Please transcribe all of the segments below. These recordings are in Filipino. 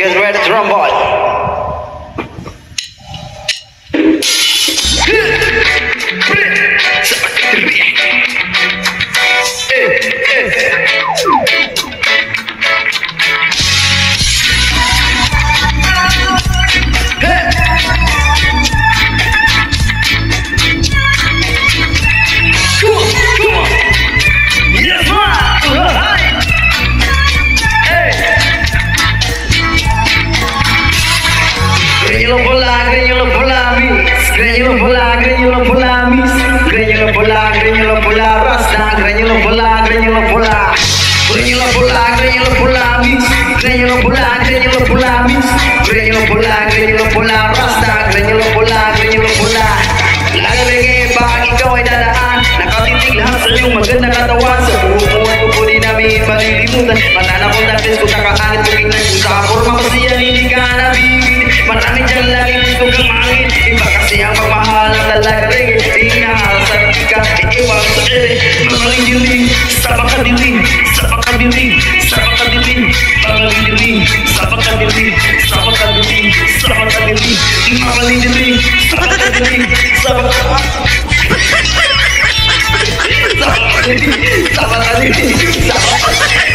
get ready to rumble. Maganda katawan sa bubuhay ko po din namin malilimutan. Mananapon natin kung nakaangit ko tingnan kung sa forma kasi yan hindi ka nabibig. Maraming dyan laging gusto kang mangin. Iba kasi ang magmahal ang talaga reggae. Inahal sa tika, iiwag sa ere. Magaling dilim, sa pagkadilim, sa pagkadilim, sa pagkadilim, magaling dilim, sa pagkadilim, sa pagkadilim, sa pagkadilim, magaling dilim, sa pagkadilim, sa pagkadilim. Sapat kali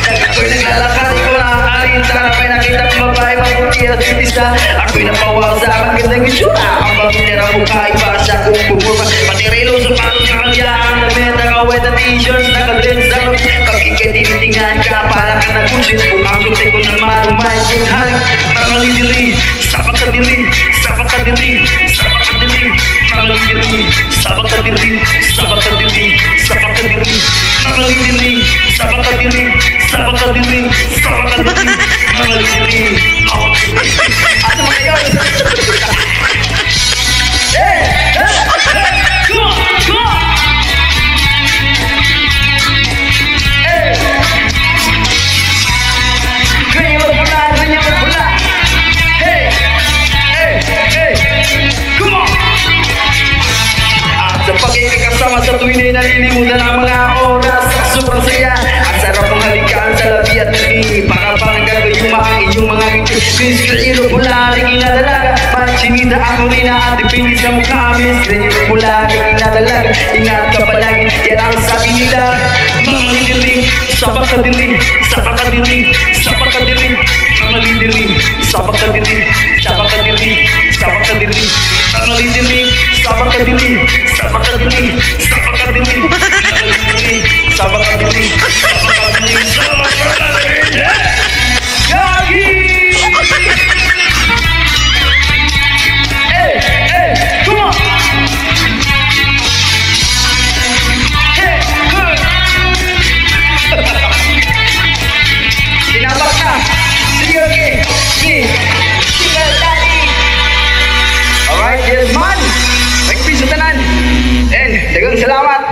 ako'y naglalakad, ikaw nakakain sa harapan, nakita kong babae maputi at artista. Ako'y napawaw sa magandang itsura, ang pagkitira mukha iba siya kung pupurma. Patirilo sa pato sa kanya, ang damit, nakawet at t-shirts, nakadress sa loob. Pag ikay tinitingan ka, parang ka nagpunsit, kung ang lutin ko naman umay singhang. Makalidili, sapat kadili, sapat kadili, sapat kadili, makalidili, sapat kadili, sapat kadili, sapat kadili, makalidili, sapat kadili, sapat kadili, sapat kadili, makalidili. Ano ba yun? Sa tuwing ay nalilimutan ang mga oras. Sobrang saya, ang sarap ng halikan sa labi at ngiti. Para parang gagawin mo ang inyong mga ngiti. Miss pula, rin inadalaga. Pansinita ako rin na at ipinit sa mukha. Miss pula, rin inadalaga. Ingat ka palagi, yan ang sabi nila. Mga lindiling, sa pagkadiling, sa pagkadiling, sa pagkadiling, mga lindiling, sa pagkadiling, sa pagkadiling, sa pagkadiling, mga lindiling, sa pagkadiling, sa pagkadiling, sa pagkadiling, sa pagkadiling, sa pagkadiling. Yagi! Hey, hey, come on! Hey, good! Sinabak na! Sige, okay! Sige! Single daddy! Alright, yes man! Nagpiso tanan! And, dagang salamat!